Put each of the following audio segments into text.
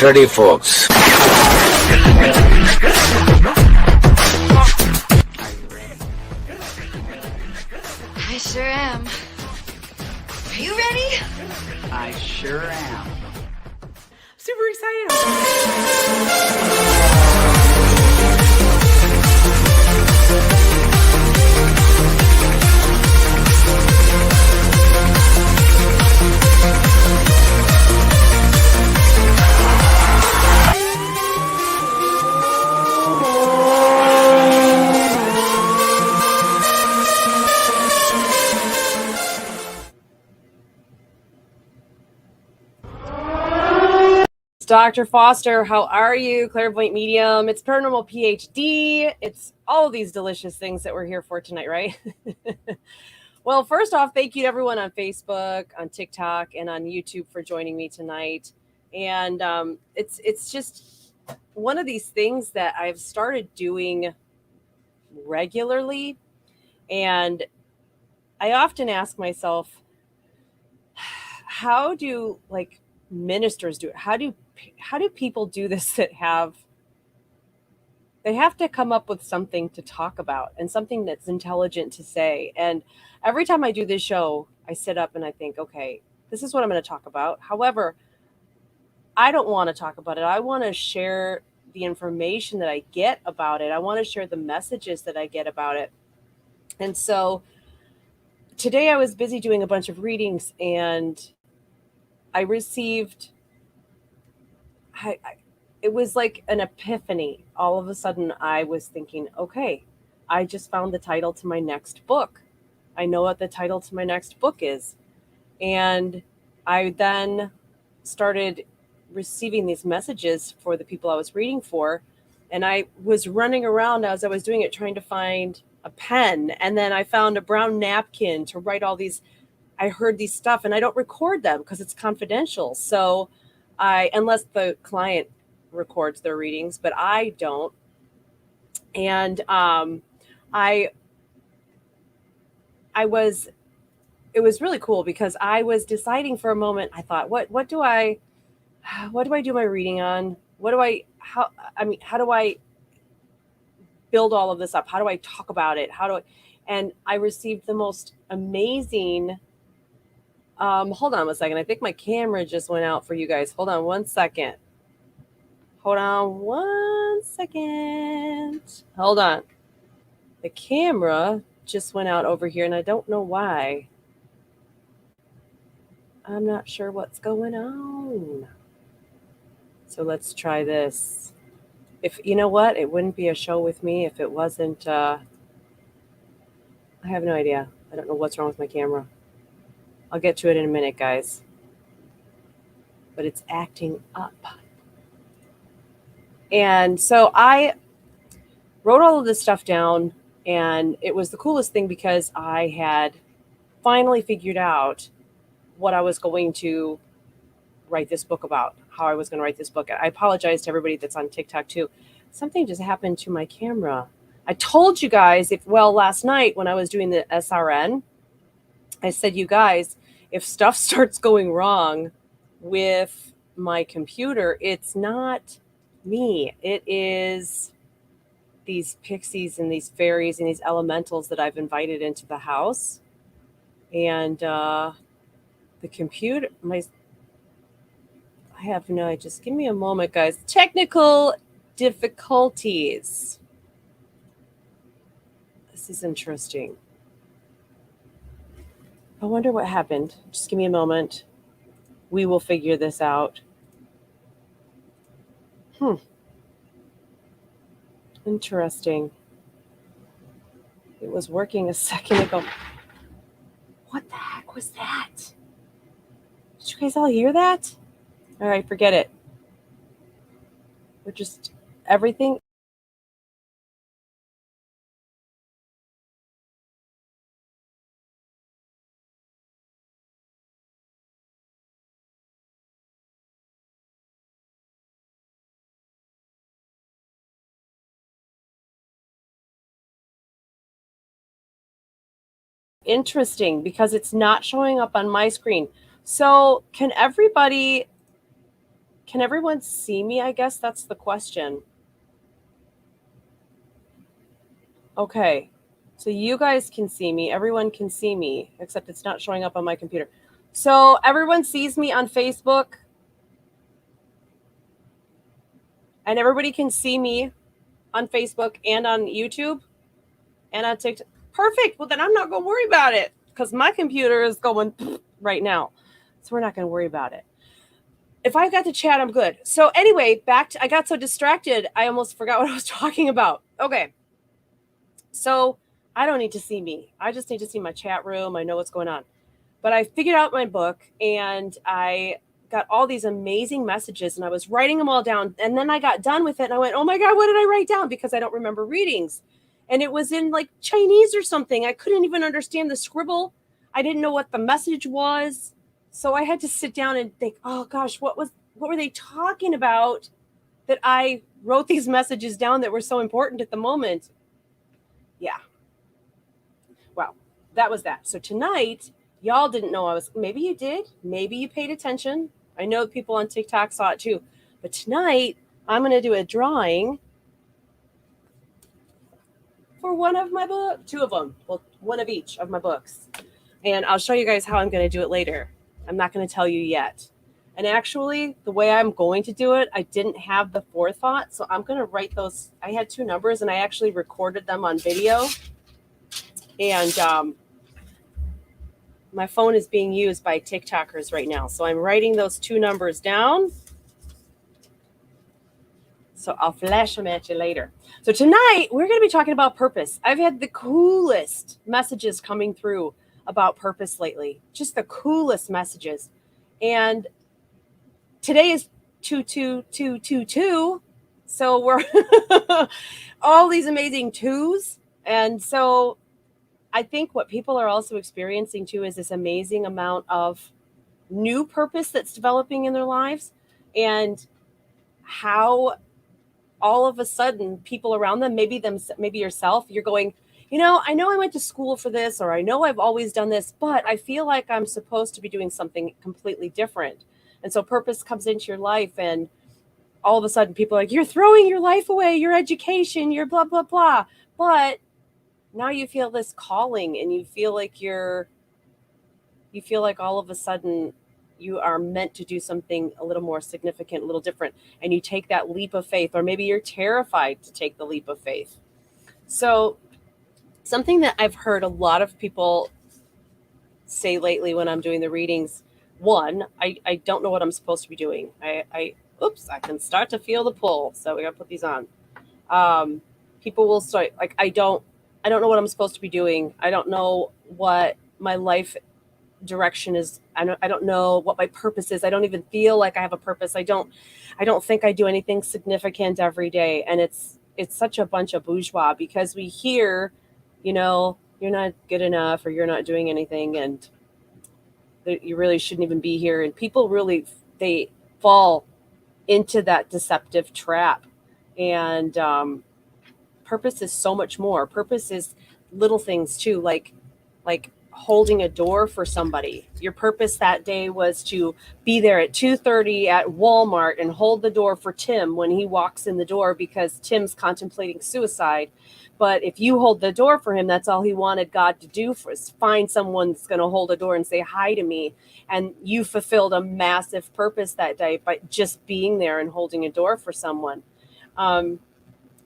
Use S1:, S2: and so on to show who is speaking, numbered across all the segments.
S1: ready, folks.
S2: I sure am. Are you ready?
S3: I sure am.
S4: Super excited. Dr. Foster, how are you? Clairvoyant medium. It's Paranormal PhD. It's all of these delicious things that we're here for tonight, right? Well, first off, thank you to everyone on Facebook, on TikTok, and on YouTube for joining me tonight. And it's just one of these things that I've started doing regularly. And I often ask myself, how do ministers do it? How do people do this that they have to come up with something to talk about and something that's intelligent to say? And every time I do this show, I sit up and I think, okay, this is what I'm going to talk about. However, I don't want to talk about it. I want to share the information that I get about it. I want to share the messages that I get about it. And so today I was busy doing a bunch of readings, and I received it was like an epiphany. All of a sudden, I was thinking, okay, I just found the title to my next book. I know what the title to my next book is. And I then started receiving these messages for the people I was reading for. And I was running around as I was doing it, trying to find a pen. And then I found a brown napkin to write all these. I heard these stuff, and I don't record them because it's confidential. So unless the client records their readings, but I don't. And it was really cool because I was deciding for a moment. I thought, what do I do my reading on? How do I build all of this up? How do I talk about it? And I received the most amazing. Hold on one second. I think my camera just went out for you guys. Hold on one second. Hold on. The camera just went out over here, and I don't know why. I'm not sure what's going on. So let's try this. If you know what, it wouldn't be a show with me if it wasn't. I have no idea. I don't know what's wrong with my camera. I'll get to it in a minute, guys. But it's acting up. And so I wrote all of this stuff down, and it was the coolest thing because I had finally figured out what I was going to write this book about, how I was going to write this book. I apologize to everybody that's on TikTok too. Something just happened to my camera. I told you guys, last night when I was doing the SRN, I said, you guys, if stuff starts going wrong with my computer, it's not me. It is these pixies and these fairies and these elementals that I've invited into the house. And the computer, just give me a moment, guys. Technical difficulties. This is interesting. I wonder what happened. Just give me a moment. We will figure this out. Interesting. It was working a second ago. What the heck was that? Did you guys all hear that? All right, forget it. We're just everything. Interesting, because it's not showing up on my screen. So can everybody Can everyone see me? I guess that's the question. Okay. So you guys can see me. Everyone can see me, except it's not showing up on my computer. So everyone sees me on Facebook, and everybody can see me on Facebook and on YouTube and on TikTok. Perfect. Well, then I'm not going to worry about it because my computer is going right now. So we're not going to worry about it. If I've got to chat, I'm good. So anyway, I got so distracted, I almost forgot what I was talking about. Okay. So I don't need to see me. I just need to see my chat room. I know what's going on. But I figured out my book and I got all these amazing messages and I was writing them all down. And then I got done with it and I went, oh my God, what did I write down? Because I don't remember readings. And it was in like Chinese or something. I couldn't even understand the scribble. I didn't know what the message was. So I had to sit down and think, oh gosh, what were they talking about that I wrote these messages down that were so important at the moment? Yeah. Well, that was that. So tonight, y'all didn't know maybe you did, maybe you paid attention. I know people on TikTok saw it too. But tonight, I'm going to do a drawing for one of my books, two of them, well, one of each of my books. And I'll show you guys how I'm going to do it later. I'm not going to tell you yet. And actually, the way I'm going to do it, I didn't have the forethought. So I'm going to write those. I had two numbers and I actually recorded them on video. And my phone is being used by TikTokers right now. So I'm writing those two numbers down. So I'll flash them at you later. So tonight, we're going to be talking about purpose. I've had the coolest messages coming through about purpose lately. Just the coolest messages. And today is 22222. So we're all these amazing twos. And so I think what people are also experiencing too is this amazing amount of new purpose that's developing in their lives, and how all of a sudden people around them, maybe yourself, you're going, I know I went to school for this, or I know I've always done this, but I feel like I'm supposed to be doing something completely different. And so purpose comes into your life, and all of a sudden people are like, you're throwing your life away, your education, your blah, blah, blah. But now you feel this calling, and you feel like all of a sudden you are meant to do something a little more significant, a little different. And you take that leap of faith, or maybe you're terrified to take the leap of faith. So something that I've heard a lot of people say lately when I'm doing the readings, one, I don't know what I'm supposed to be doing. I can start to feel the pull. So we got to put these on. People will start like, I don't know what I'm supposed to be doing. I don't know what my life direction is. I don't know what my purpose is. I don't even feel like I have a purpose. I don't think I do anything significant every day. And it's such a bunch of bourgeois, because we hear, you're not good enough, or you're not doing anything, and you really shouldn't even be here. And people really, they fall into that deceptive trap. And purpose is so much more. Purpose is little things too, like holding a door for somebody. Your purpose that day was to be there at 2:30 at Walmart and hold the door for Tim when he walks in the door, because Tim's contemplating suicide. But if you hold the door for him, that's all he wanted God to do for us. Find someone that's going to hold a door and say hi to me. And you fulfilled a massive purpose that day by just being there and holding a door for someone.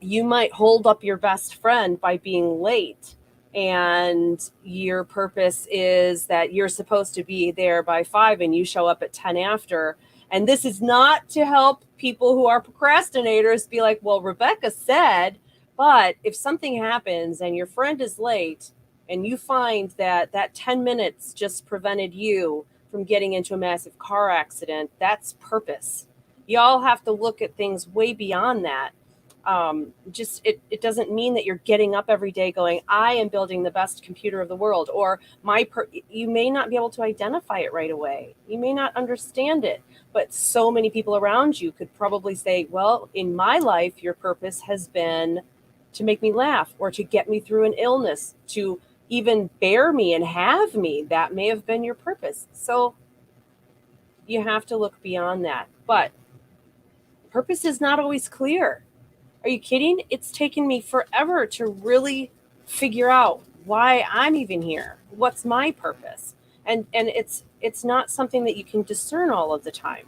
S4: You might hold up your best friend by being late, and your purpose is that you're supposed to be there by 5 and you show up at 10 after. And this is not to help people who are procrastinators be like, well, Rebecca said. But if something happens and your friend is late, and you find that 10 minutes just prevented you from getting into a massive car accident, that's purpose. Y'all have to look at things way beyond that. It doesn't mean that you're getting up every day going, I am building the best computer of the world, or you may not be able to identify it right away. You may not understand it, but so many people around you could probably say, well, in my life, your purpose has been to make me laugh, or to get me through an illness, to even bear me and have me. That may have been your purpose. So you have to look beyond that. But purpose is not always clear. Are you kidding? It's taken me forever to really figure out why I'm even here. What's my purpose? And it's not something that you can discern all of the time.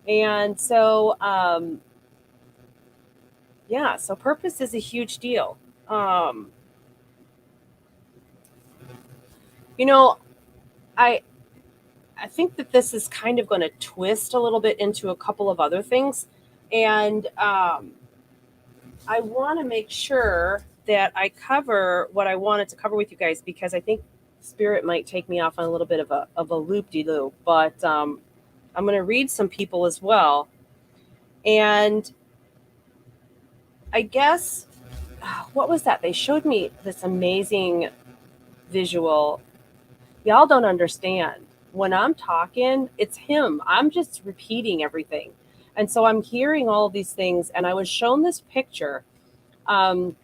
S4: And so yeah, so purpose is a huge deal. Um, you know, I I think that this is kind of going to twist a little bit into a couple of other things, and I want to make sure that I cover what I wanted to cover with you guys because I think spirit might take me off on a little bit of a loop de loop. But I'm going to read some people as well, and I guess what was that? They showed me this amazing visual. Y'all don't understand. When I'm talking, it's him. I'm just repeating everything. And so I'm hearing all of these things. And I was shown this picture. Um,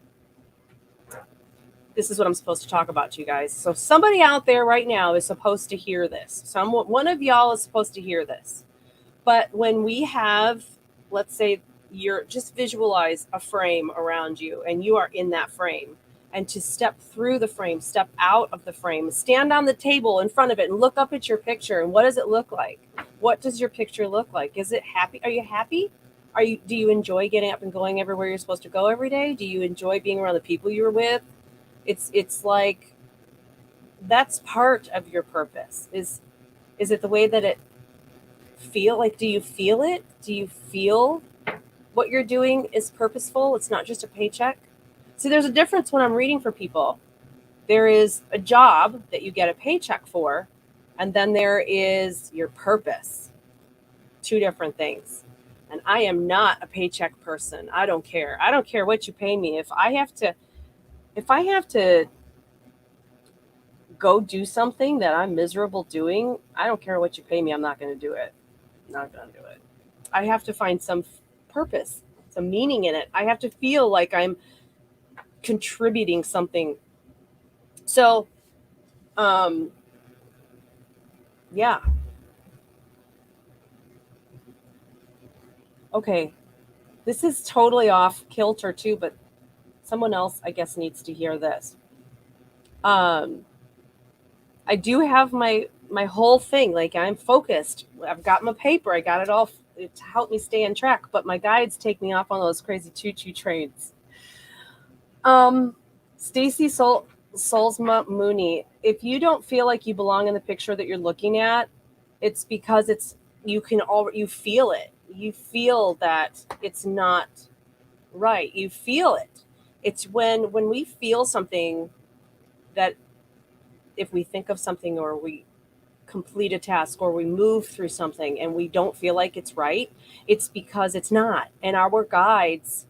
S4: this is what I'm supposed to talk about to you guys. So somebody out there right now is supposed to hear this. One of y'all is supposed to hear this. But when we have, let's say, you're just visualize a frame around you and you are in that frame. And to step through the frame, step out of the frame, stand on the table in front of it and look up at your picture. And what does it look like? What does your picture look like? Is it happy? Are you happy? Do you enjoy getting up and going everywhere you're supposed to go every day? Do you enjoy being around the people you're with? It's like that's part of your purpose. Is it the way that it feel like? Do you feel it? Do you feel what you're doing is purposeful? It's not just a paycheck. See, there's a difference when I'm reading for people. There is a job that you get a paycheck for, and then there is your purpose. Two different things. And I am not a paycheck person. I don't care. I don't care what you pay me. If I have to go do something that I'm miserable doing, I don't care what you pay me. I'm not going to do it. I'm not going to do it. I have to find some purpose, some meaning in it. I have to feel like I'm contributing something. So, um, yeah. Okay. This is totally off kilter too, but someone else, I guess, needs to hear this. Um, I do have my whole thing. Like I'm focused. I've got my paper. I got it all to help me stay on track. But my guides take me off on those crazy choo-choo trains. Um, Stacy Solzma Mooney. If you don't feel like you belong in the picture that you're looking at, it's because you feel it. You feel that it's not right. You feel it. It's when we feel something that if we think of something or we complete a task or we move through something and we don't feel like it's right, it's because it's not. And our guides,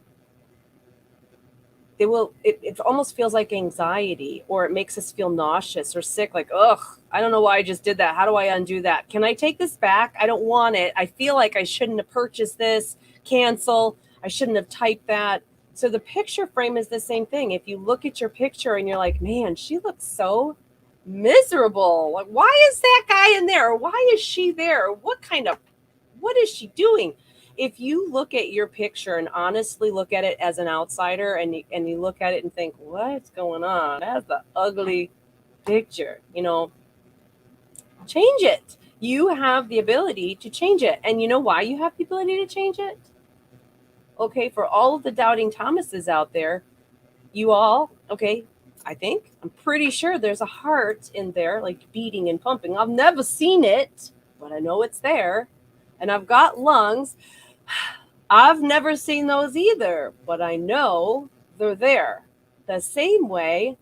S4: it almost feels like anxiety or it makes us feel nauseous or sick, like, ugh, I don't know why I just did that. How do I undo that? Can I take this back? I don't want it. I feel like I shouldn't have purchased this. Cancel. I shouldn't have typed that. So the picture frame is the same thing. If you look at your picture and you're like, man, she looks so miserable. Like, why is that guy in there? Why is she there? What is she doing? If you look at your picture and honestly look at it as an outsider and you look at it and think, what's going on? That's the ugly picture, change it. You have the ability to change it. And you know why you have the ability to change it? Okay, for all of the doubting Thomases out there, I'm pretty sure there's a heart in there, like beating and pumping. I've never seen it, but I know it's there. And I've got lungs. I've never seen those either, but I know they're there. The same way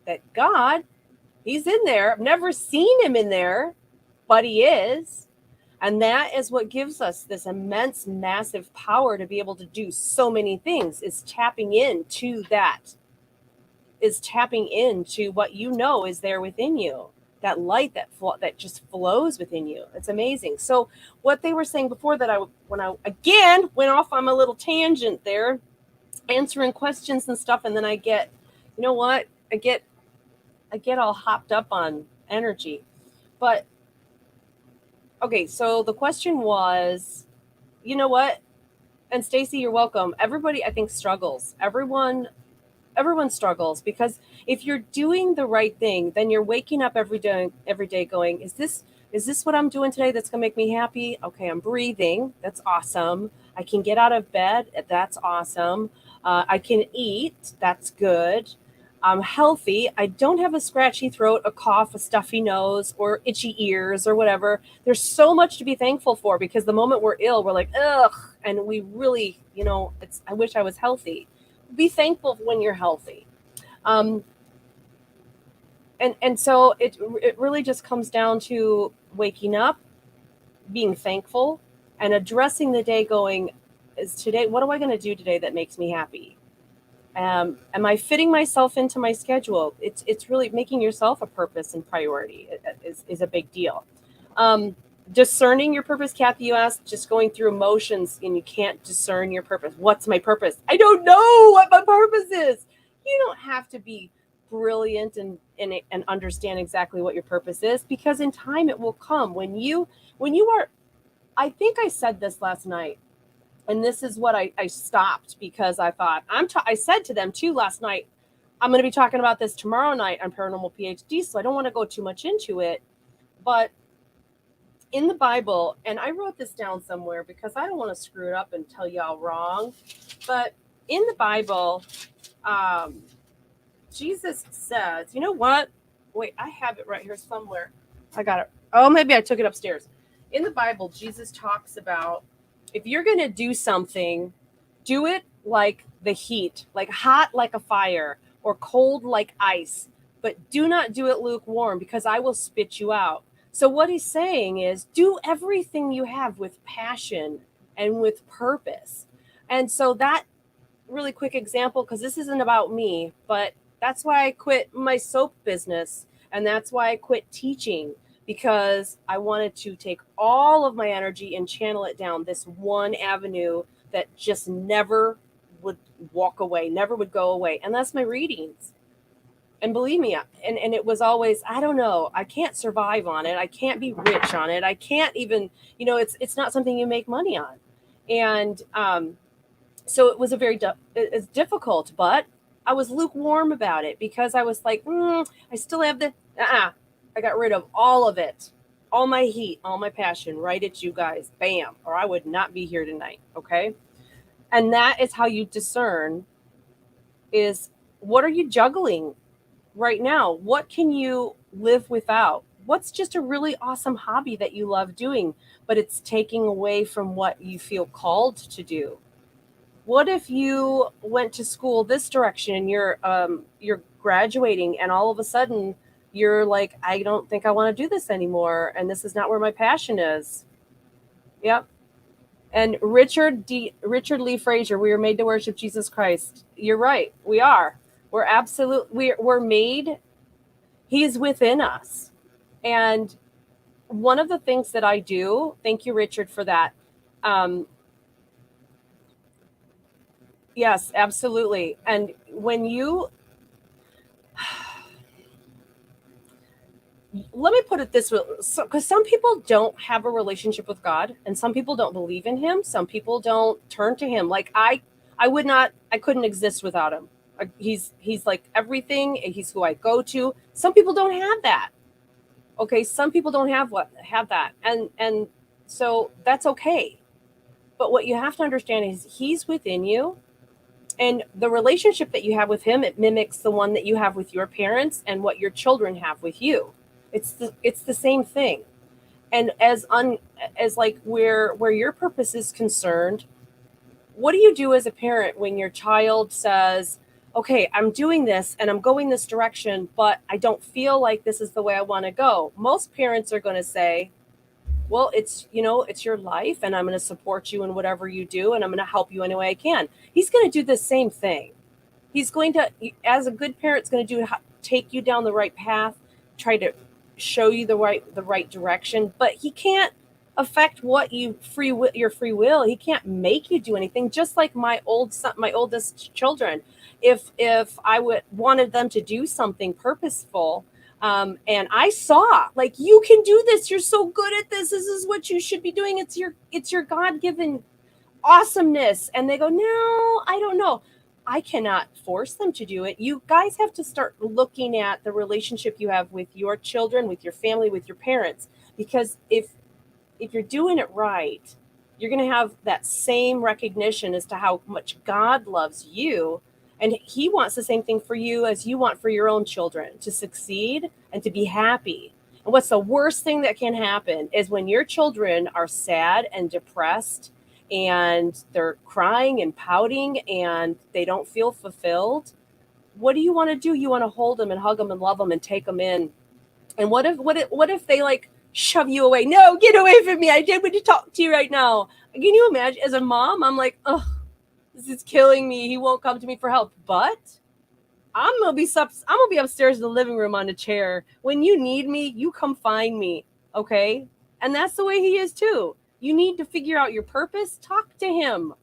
S4: that God, he's in there. I've never seen him in there, but he is. And that is what gives us this immense, massive power to be able to do so many things, is tapping into what you know is there within you. That light that just flows within you. It's amazing. So what they were saying before that when I again went off on a little tangent there, answering questions and stuff, and then I get, you know what? I get all hopped up on energy. But okay, so the question was, you know what? And Stacy, you're welcome. Everybody, I think, struggles. Everyone struggles because if you're doing the right thing, then you're waking up every day going, is this what I'm doing today that's going to make me happy? Okay, I'm breathing. That's awesome. I can get out of bed. That's awesome. I can eat. That's good. I'm healthy. I don't have a scratchy throat, a cough, a stuffy nose, or itchy ears, or whatever. There's so much to be thankful for because the moment we're ill, we're like, ugh, and we really, I wish I was healthy. Be thankful when you're healthy. Um, and so it really just comes down to waking up, being thankful, and addressing the day going, is today, what am I going to do today that makes me happy? Am I fitting myself into my schedule? It's really making yourself a purpose and priority is a big deal. Discerning your purpose, Kathy, you asked, just going through emotions and you can't discern your purpose. What's my purpose? I don't know what my purpose is. You don't have to be brilliant and understand exactly what your purpose is, because in time it will come when you are. I think I said this last night, and this is what I stopped because I thought I said to them too last night, I'm going to be talking about this tomorrow night on Paranormal PhD, so I don't want to go too much into it. But in the Bible, and I wrote this down somewhere because I don't want to screw it up and tell y'all wrong, but in the Bible, Jesus says, you know what? Wait, I have it right here somewhere. I got it. Oh, maybe I took it upstairs. In the Bible, Jesus talks about if you're going to do something, do it like the heat, like hot like a fire or cold like ice, but do not do it lukewarm because I will spit you out. So what he's saying is do everything you have with passion and with purpose. And so that really quick example, because this isn't about me, but that's why I quit my soap business. And that's why I quit teaching, because I wanted to take all of my energy and channel it down this one avenue that just never would walk away, never would go away. And that's my readings. And believe me, and it was always, I don't know, I can't survive on it. I can't be rich on it. I can't even, it's not something you make money on. And so it was it's difficult, but I was lukewarm about it because I was like, I still have I got rid of all of it, all my heat, all my passion, right at you guys, bam, or I would not be here tonight. Okay. And that is how you discern is, what are you juggling right now? What can you live without? What's just a really awesome hobby that you love doing, but it's taking away from what you feel called to do? What if you went to school this direction and you're graduating and all of a sudden you're like, I don't think I want to do this anymore, and this is not where my passion is. Yep. And Richard Lee Frazier, we are made to worship Jesus Christ. You're right. We are. We're made. He is within us. And one of the things that I do, thank you, Richard, for that. Yes, absolutely. And when you, let me put it this way, because some people don't have a relationship with God, and some people don't believe in him. Some people don't turn to him. Like I couldn't exist without him. He's like everything. He's who I go to. Some people don't have that. Okay. Some people don't have that. And so that's okay. But what you have to understand is he's within you. And the relationship that you have with him, it mimics the one that you have with your parents and what your children have with you. It's the same thing. And as like where your purpose is concerned, what do you do as a parent when your child says, okay, I'm doing this and I'm going this direction, but I don't feel like this is the way I want to go? Most parents are going to say, well, it's your life, and I'm going to support you in whatever you do, and I'm going to help you any way I can. He's going to do the same thing. He's going to, as a good parent's going to take you down the right path, try to show you the right direction, but he can't affect what your free will. He can't make you do anything. Just like my oldest children, if I wanted them to do something purposeful, and I saw, like, you can do this. You're so good at this. This is what you should be doing. It's your God-given awesomeness. And they go, no, I don't know. I cannot force them to do it. You guys have to start looking at the relationship you have with your children, with your family, with your parents. Because if you're doing it right, you're going to have that same recognition as to how much God loves you. And he wants the same thing for you as you want for your own children, to succeed and to be happy. And what's the worst thing that can happen is when your children are sad and depressed and they're crying and pouting and they don't feel fulfilled. What do you want to do? You want to hold them and hug them and love them and take them in. And what if they like shove you away? No, get away from me. I did want to talk to you right now. Can you imagine? As a mom, I'm like, oh, this is killing me. He won't come to me for help. But I'm gonna be upstairs in the living room on a chair. When you need me, you come find me. Okay? And that's the way he is too. You need to figure out your purpose. Talk to him.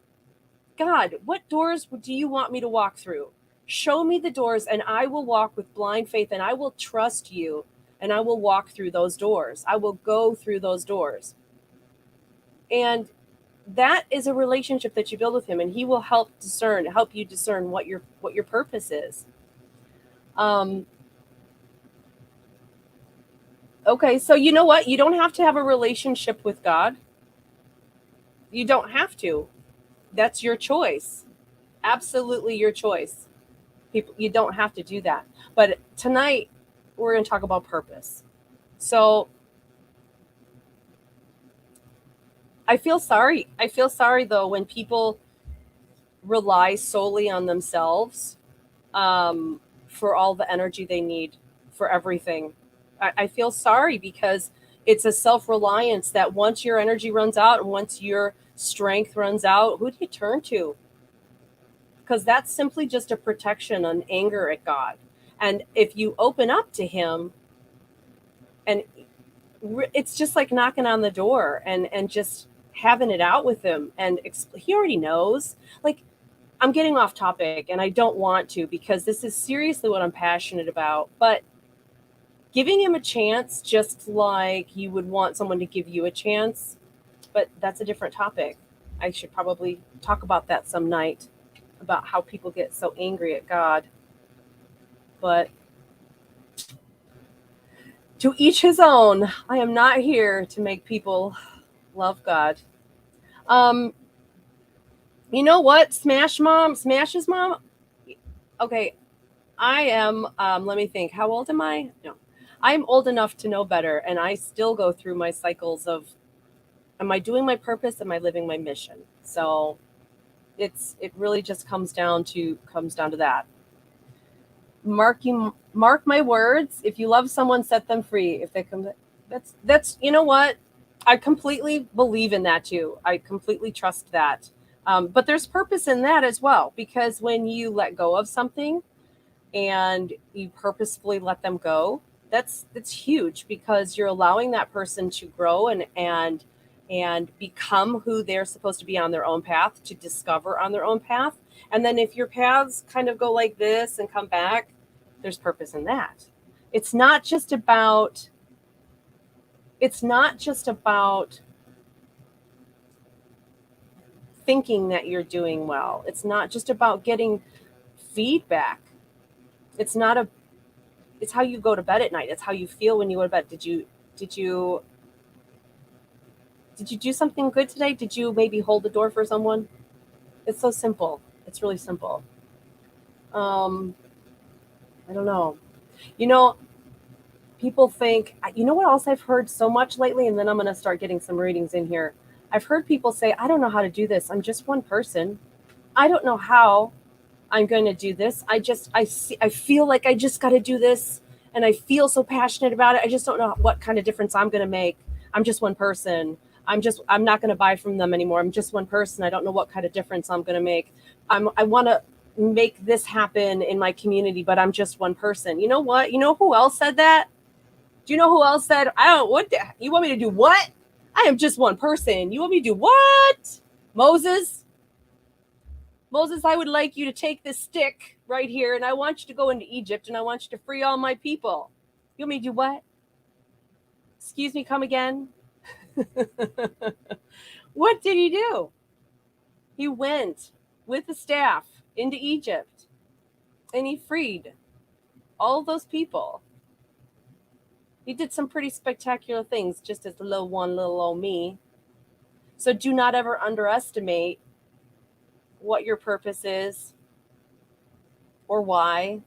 S4: God, what doors do you want me to walk through? Show me the doors, and I will walk with blind faith, and I will trust you, and I will walk through those doors. I will go through those doors. And that is a relationship that you build with him, and he will help you discern what your purpose is. Okay, so you know what? You don't have to have a relationship with God. You don't have to. That's your choice. Absolutely your choice. People, you don't have to do that. But tonight, we're going to talk about purpose. So I feel sorry. I feel sorry, though, when people rely solely on themselves for all the energy they need for everything. I feel sorry because it's a self-reliance that once your energy runs out and once your strength runs out, who do you turn to? Because that's simply just a protection and anger at God. And if you open up to him, and it's just like knocking on the door and just having it out with him. And he already knows. Like, I'm getting off topic, and I don't want to, because this is seriously what I'm passionate about. But giving him a chance, just like you would want someone to give you a chance, but that's a different topic. I should probably talk about that some night, about how people get so angry at God. But to each his own. I am not here to make people love God. You know what? Smash's mom. Okay, I am. Let me think. How old am I? No, I'm old enough to know better, and I still go through my cycles of, am I doing my purpose? Am I living my mission? So it really just comes down to that. Mark my words. If you love someone, set them free. If they come, that's you know what? I completely believe in that too. I completely trust that. But there's purpose in that as well, because when you let go of something and you purposefully let them go, it's huge, because you're allowing that person to grow and become who they're supposed to be on their own path, to discover on their own path. And then if your paths kind of go like this and come back, there's purpose in that. It's not just about thinking that you're doing well. It's not just about getting feedback. It's how you go to bed at night. It's how you feel when you go to bed. Did you do something good today? Did you maybe hold the door for someone? It's so simple. It's really simple. I don't know. People think, what else I've heard so much lately, and then I'm going to start getting some readings in here. I've heard people say, I don't know how to do this. I'm just one person. I don't know how I'm going to do this. I feel like I just got to do this, and I feel so passionate about it. I just don't know what kind of difference I'm going to make. I'm just one person. I'm not going to buy from them anymore. I'm just one person. I don't know what kind of difference I'm going to make. I want to make this happen in my community, but I'm just one person. You know what? You know who else said that? Do you know who else said, you want me to do what? I am just one person. You want me to do what? Moses, I would like you to take this stick right here, and I want you to go into Egypt, and I want you to free all my people. You want me to do what? Excuse me, come again? What did he do? He went with the staff into Egypt and he freed all of those people. He did some pretty spectacular things, just as little old me. So do not ever underestimate what your purpose is or why,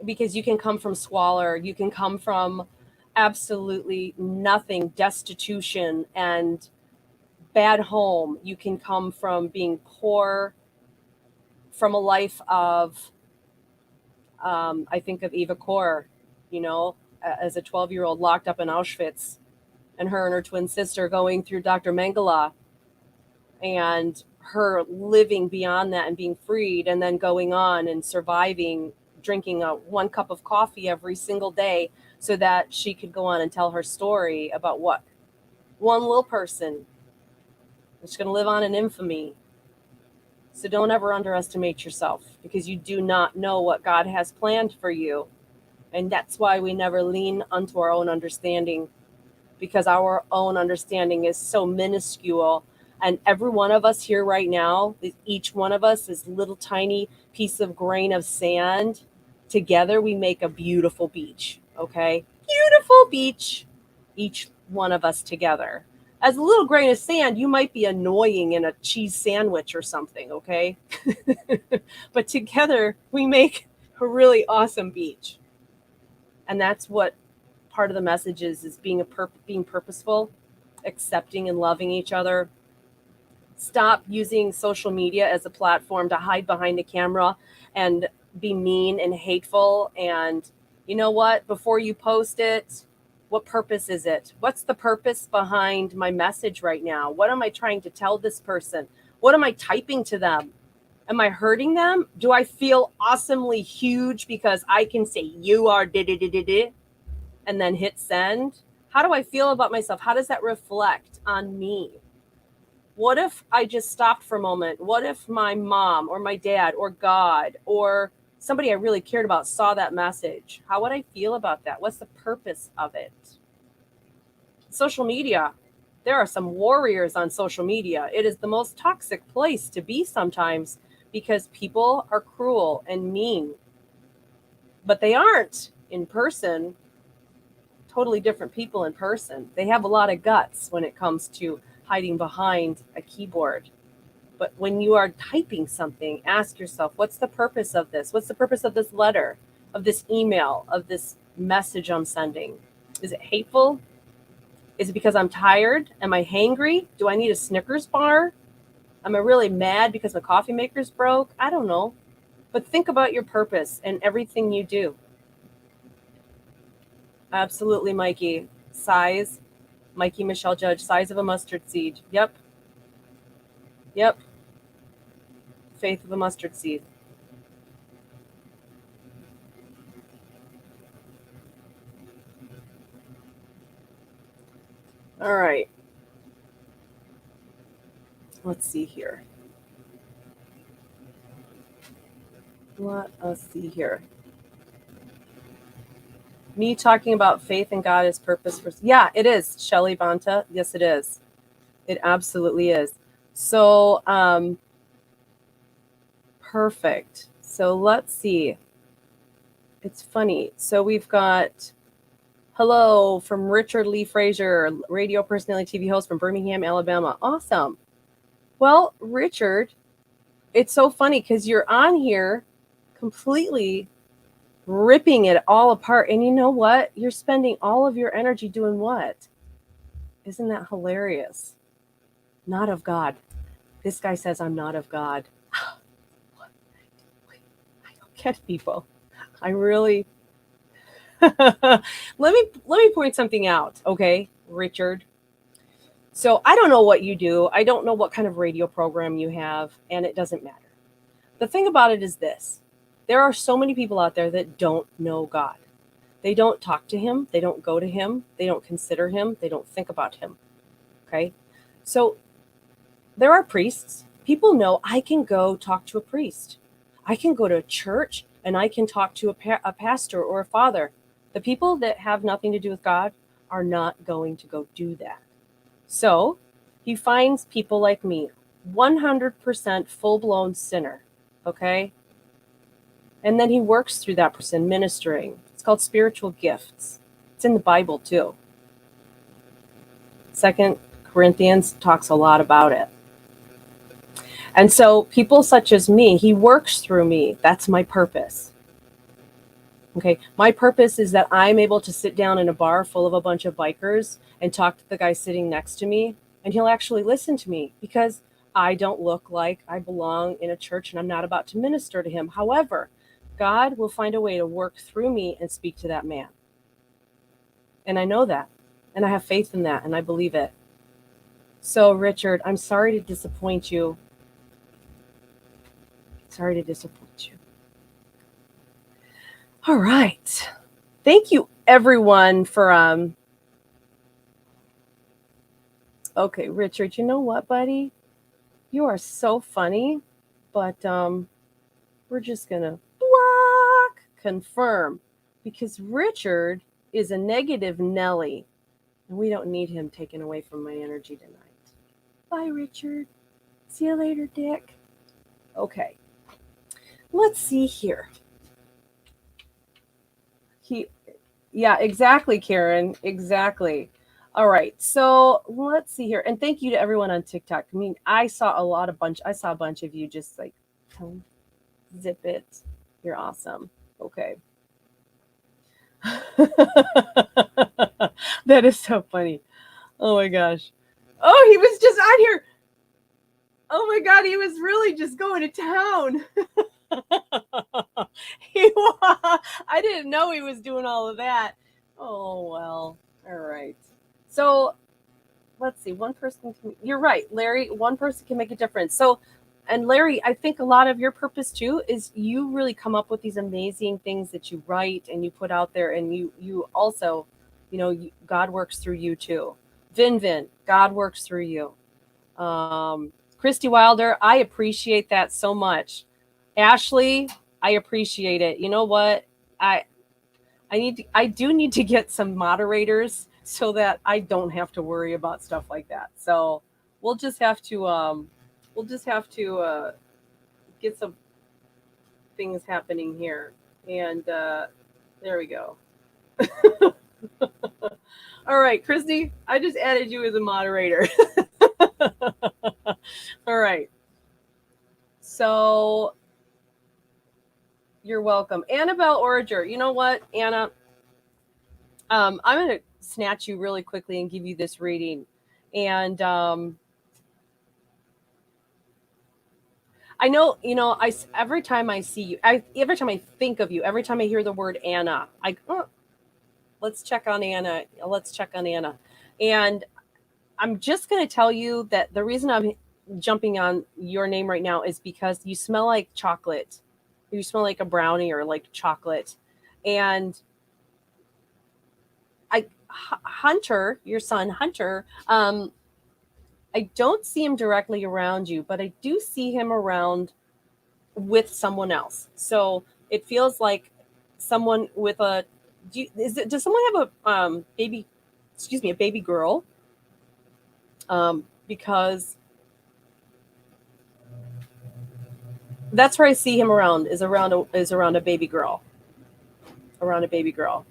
S4: because you can come from squalor, you can come from absolutely nothing, destitution and bad home. You can come from being poor, from a life of, I think of Eva Kor, as a 12-year-old locked up in Auschwitz, and her twin sister going through Dr. Mengele, and her living beyond that and being freed, and then going on and surviving, drinking one cup of coffee every single day so that she could go on and tell her story about what one little person is going to live on in infamy. So don't ever underestimate yourself, because you do not know what God has planned for you. And that's why we never lean unto our own understanding, because our own understanding is so minuscule. And every one of us here right now, each one of us is little tiny piece of grain of sand. Together we make a beautiful beach, okay? Beautiful beach, each one of us together. As a little grain of sand, you might be annoying in a cheese sandwich or something, okay? But together we make a really awesome beach. And that's what part of the message is being being purposeful, accepting and loving each other. Stop using social media as a platform to hide behind a camera and be mean and hateful. And you know what? Before you post it, what purpose is it? What's the purpose behind my message right now? What am I trying to tell this person? What am I typing to them? Am I hurting them? Do I feel awesomely huge because I can say you are and then hit send? How do I feel about myself? How does that reflect on me? What if I just stopped for a moment? What if my mom or my dad or God or somebody I really cared about saw that message? How would I feel about that? What's the purpose of it? Social media. There are some warriors on social media. It is the most toxic place to be sometimes, because people are cruel and mean. But they aren't in person. Totally different people in person. They have a lot of guts when it comes to hiding behind a keyboard. But when you are typing something, ask yourself, what's the purpose of this? What's the purpose of this letter, of this email, of this message I'm sending? Is it hateful? Is it because I'm tired? Am I hangry? Do I need a Snickers bar? Am I really mad because my coffee maker's broke? I don't know. But think about your purpose and everything you do. Absolutely, Mikey. Size. Mikey Michelle Judge, size of a mustard seed. Yep. Faith of a mustard seed. All right. Let's see here. Let us see here. Me talking about faith in God as purpose for... Yeah, it is, Shelly Banta. Yes, it is. It absolutely is. So, perfect. So let's see. It's funny. So we've got hello from Richard Lee Frazier, radio personality, TV host from Birmingham, Alabama. Awesome. Well, Richard, it's so funny because you're on here completely ripping it all apart. And you know what? You're spending all of your energy doing what? Isn't that hilarious? Not of God. This guy says I'm not of God. I don't get people. I really... let me point something out, okay, Richard? So I don't know what you do. I don't know what kind of radio program you have, and it doesn't matter. The thing about it is this. There are so many people out there that don't know God. They don't talk to him. They don't go to him. They don't consider him. They don't think about him. Okay? So there are priests. People know I can go talk to a priest. I can go to a church and I can talk to a pastor or a father. The people that have nothing to do with God are not going to go do that. So he finds people like me. 100% full-blown sinner, okay? And then he works through that person ministering. It's called spiritual gifts. It's in the Bible too. 2 Corinthians talks a lot about it. And so people such as me, he works through me. That's my purpose. Okay, my purpose is that I'm able to sit down in a bar full of a bunch of bikers and talk to the guy sitting next to me, and he'll actually listen to me because I don't look like I belong in a church and I'm not about to minister to him. However, God will find a way to work through me and speak to that man. And I know that, and I have faith in that, and I believe it. So, Richard, I'm sorry to disappoint you. Sorry to disappoint you. All right. Thank you, everyone, for okay, Richard, you know what, buddy? You are so funny, but we're just gonna block confirm because Richard is a negative Nelly, and we don't need him taken away from my energy tonight. Bye, Richard. See you later, Dick. Okay. Let's see here. Yeah, exactly, Karen. Exactly. All right. So let's see here. And thank you to everyone on TikTok. I mean, I saw a bunch of you just like zip it. You're awesome. Okay. That is so funny. Oh my gosh. Oh, he was just out here. Oh my God, he was really just going to town. I didn't know he was doing all of that. Oh, well. All right. So let's see. You're right, Larry. One person can make a difference. So, and Larry, I think a lot of your purpose too is you really come up with these amazing things that you write and you put out there, and you also, God works through you too. Vin, God works through you. Christy Wilder, I appreciate that so much. Ashley, I appreciate it. You know what? I do need to get some moderators so that I don't have to worry about stuff like that. So we'll just have to get some things happening here. And there we go. All right, Christy, I just added you as a moderator. All right. So you're welcome. Annabelle Orager. You know what, Anna? I'm going to snatch you really quickly and give you this reading. And I know, every time I see you, every time I think of you, every time I hear the word Anna, let's check on Anna. Let's check on Anna. And I'm just going to tell you that the reason I'm jumping on your name right now is because you smell like chocolate. You smell like a brownie or like chocolate. And Hunter, your son, Hunter, I don't see him directly around you, but I do see him around with someone else. So it feels like someone with does someone have a baby girl? Because that's where I see him around is around a baby girl. Around a baby girl.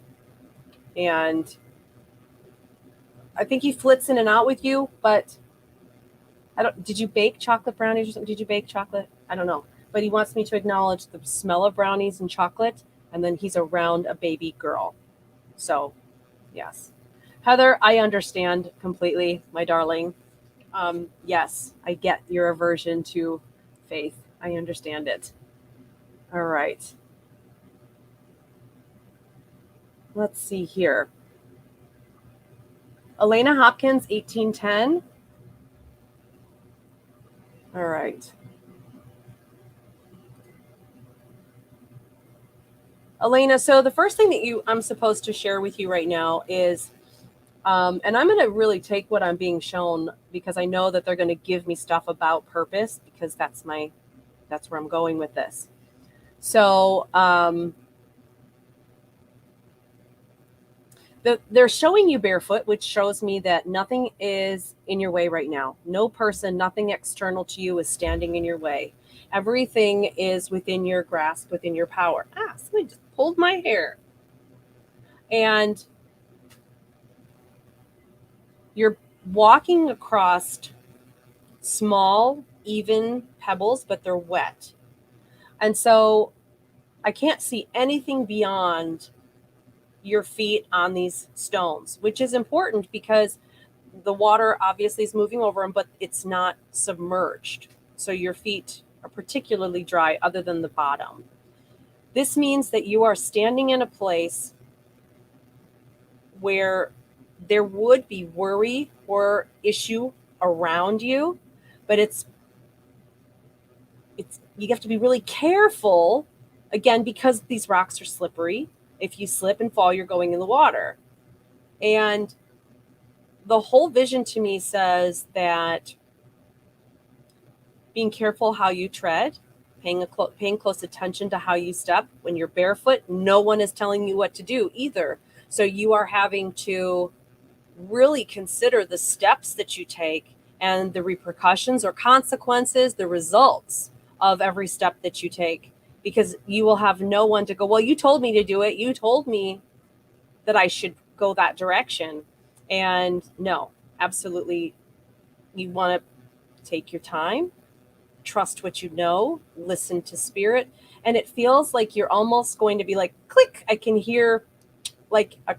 S4: And I think he flits in and out with you, but did you bake chocolate brownies or something? Did you bake chocolate? I don't know. But he wants me to acknowledge the smell of brownies and chocolate, and then he's around a baby girl. So, yes. Heather, I understand completely, my darling. Yes, I get your aversion to faith. I understand it. All right. Let's see here. Elena Hopkins, 1810. All right. Elena, so the first thing that I'm supposed to share with you right now is, and I'm going to really take what I'm being shown because I know that they're going to give me stuff about purpose because that's where I'm going with this. So They're showing you barefoot, which shows me that nothing is in your way right now. No person, nothing external to you is standing in your way. Everything is within your grasp, within your power. Somebody just pulled my hair. And you're walking across small, even pebbles, but they're wet. And so I can't see anything beyond your feet on these stones, which is important because the water obviously is moving over them, but it's not submerged. So your feet are particularly dry other than the bottom. This means that you are standing in a place where there would be worry or issue around you, but it's you have to be really careful, again, because these rocks are slippery. If you slip and fall, you're going in the water. And the whole vision to me says that being careful how you tread, paying close attention to how you step. When you're barefoot, no one is telling you what to do either. So you are having to really consider the steps that you take and the repercussions or consequences, the results of every step that you take, because you will have no one to go, well, you told me to do it. You told me that I should go that direction. And no, absolutely. You want to take your time, trust what you know, listen to spirit. And it feels like you're almost going to be like, click. I can hear like a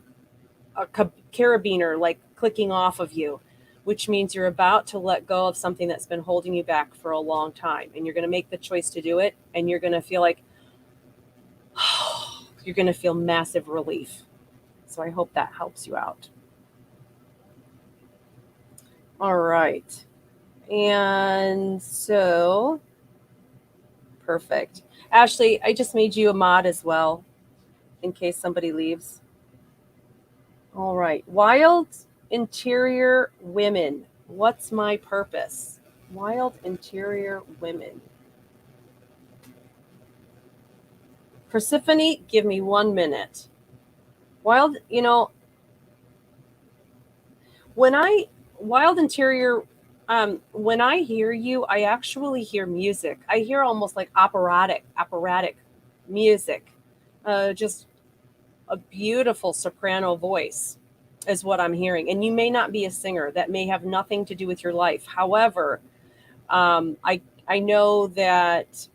S4: carabiner like clicking off of you, which means you're about to let go of something that's been holding you back for a long time. And you're going to make the choice to do it. And you're going to feel like, you're going to feel massive relief. So I hope that helps you out. All right. And so, perfect. Ashley, I just made you a mod as well, in case somebody leaves. All right. Wild interior women. What's my purpose? Wild interior women. Persephone, give me 1 minute. Wild, wild interior, when I hear you, I actually hear music. I hear almost like operatic music. Just a beautiful soprano voice is what I'm hearing. And you may not be a singer. That may have nothing to do with your life. However, I know that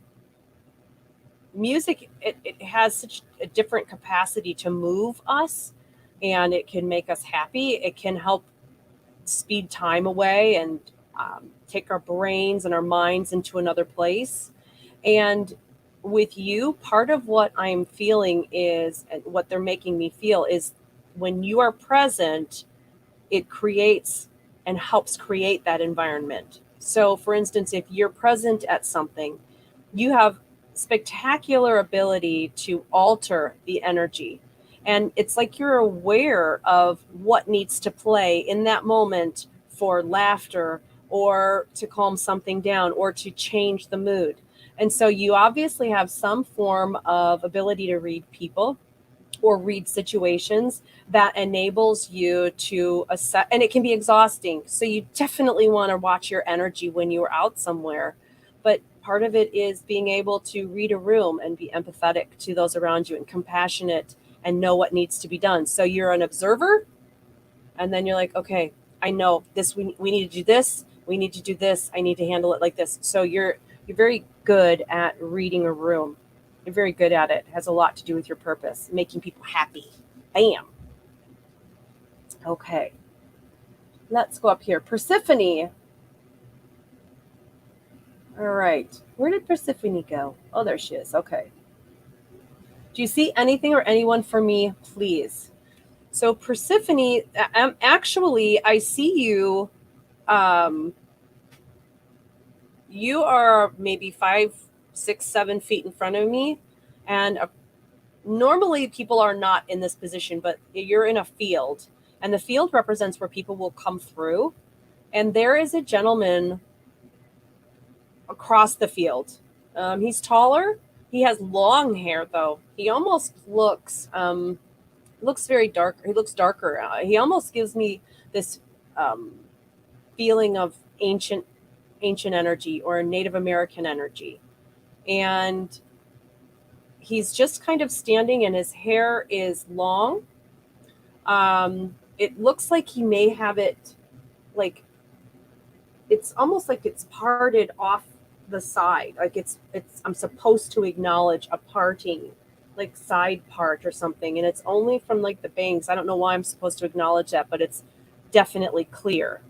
S4: music, it has such a different capacity to move us, and it can make us happy. It can help speed time away and take our brains and our minds into another place. And with you, part of what I'm feeling is, and what they're making me feel is, when you are present, it creates and helps create that environment. So for instance, if you're present at something, you have spectacular ability to alter the energy. And it's like you're aware of what needs to play in that moment for laughter or to calm something down or to change the mood. And so you obviously have some form of ability to read people or read situations that enables you to assess, and it can be exhausting. So you definitely want to watch your energy when you're out somewhere. But part of it is being able to read a room and be empathetic to those around you and compassionate and know what needs to be done. So you're an observer, and then you're like, okay, I know this, we need to do this, we need to do this, I need to handle it like this. So you're very good at reading a room. You're very good at it. It has a lot to do with your purpose, making people happy. Bam. Okay. Let's go up here. Persephone. All right. Where did Persephone go? Oh, there she is. Okay. Do you see anything or anyone for me, please? So Persephone, actually, I see you. You are maybe 5, 6, 7 feet in front of me. And normally people are not in this position, but you're in a field. And the field represents where people will come through. And there is a gentleman across the field. He's taller. He has long hair, though. He almost looks looks very dark. He looks darker. He almost gives me this um, feeling of ancient energy or Native American energy. And he's just kind of standing, and his hair is long. It looks like he may have it like it's almost like it's parted off the side. Like it's I'm supposed to acknowledge a parting, like side part or something, and it's only from like the bangs. I don't know why I'm supposed to acknowledge that, but it's definitely clear.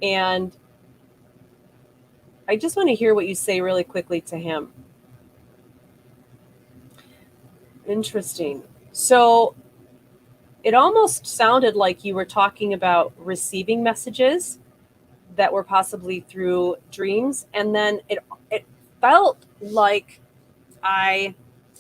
S4: And I just want to hear what you say really quickly to him. Interesting. So it almost sounded like you were talking about receiving messages that were possibly through dreams, and then it felt like I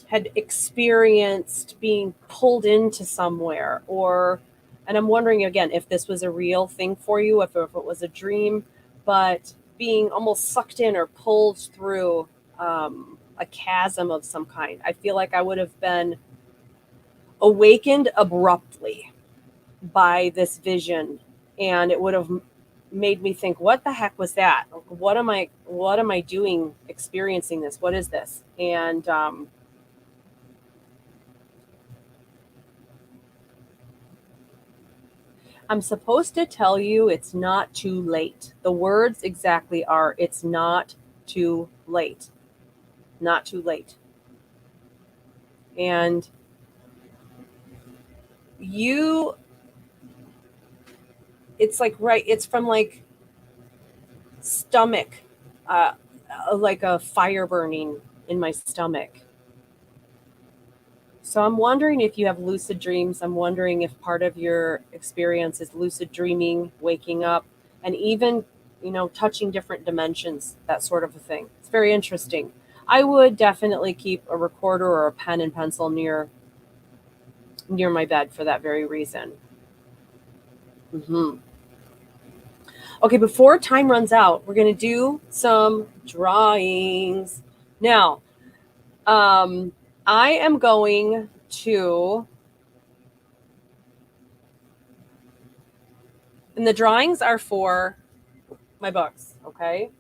S4: had experienced being pulled into somewhere, or and I'm wondering again if this was a real thing for you, if it was a dream, but being almost sucked in or pulled through a chasm of some kind. I feel like I would have been awakened abruptly by this vision, and it would have made me think, what the heck was that? What am I doing experiencing this? What is this? And I'm supposed to tell you it's not too late. The words exactly are, it's not too late. Not too late. And you, it's like, right, it's from like stomach, uh, like a fire burning in my stomach. So I'm wondering if you have lucid dreams. I'm wondering if part of your experience is lucid dreaming, waking up, and even, touching different dimensions, that sort of a thing. It's very interesting. I would definitely keep a recorder or a pen and pencil near my bed for that very reason. hmm Okay, before time runs out, we're going to do some drawings. Now, um, I am going to, and the drawings are for my books, okay?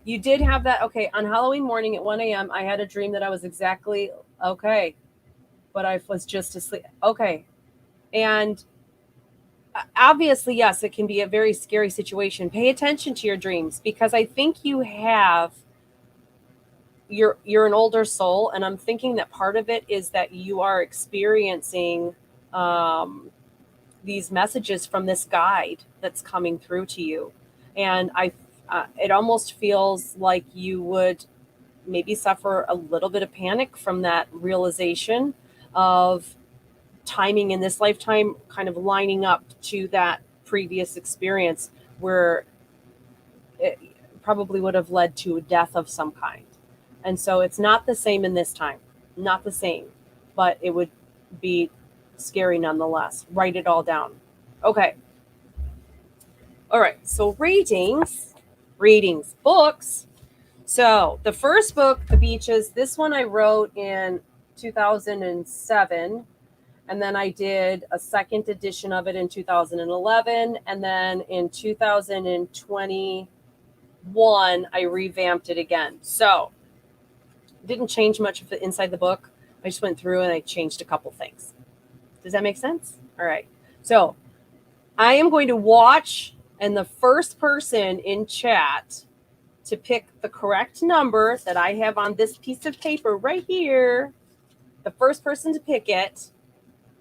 S4: You did have that, okay, on Halloween morning at 1 a.m., I had a dream that I was exactly, okay, but I was just asleep. Okay. And obviously, yes, it can be a very scary situation. Pay attention to your dreams because I think you're an older soul, and I'm thinking that part of it is that you are experiencing um, these messages from this guide that's coming through to you. And it almost feels like you would maybe suffer a little bit of panic from that realization of timing in this lifetime kind of lining up to that previous experience where it probably would have led to a death of some kind. And so it's not the same in this time, not the same, but it would be scary nonetheless. Write it all down. Okay. All right. So readings, books. So the first book, The Beaches, this one I wrote in 2007. And then I did a second edition of it in 2011. And then in 2021, I revamped it again. So didn't change much of the inside the book. I just went through and I changed a couple things. Does that make sense? All right. So I am going to watch, and the first person in chat to pick the correct number that I have on this piece of paper right here, the first person to pick it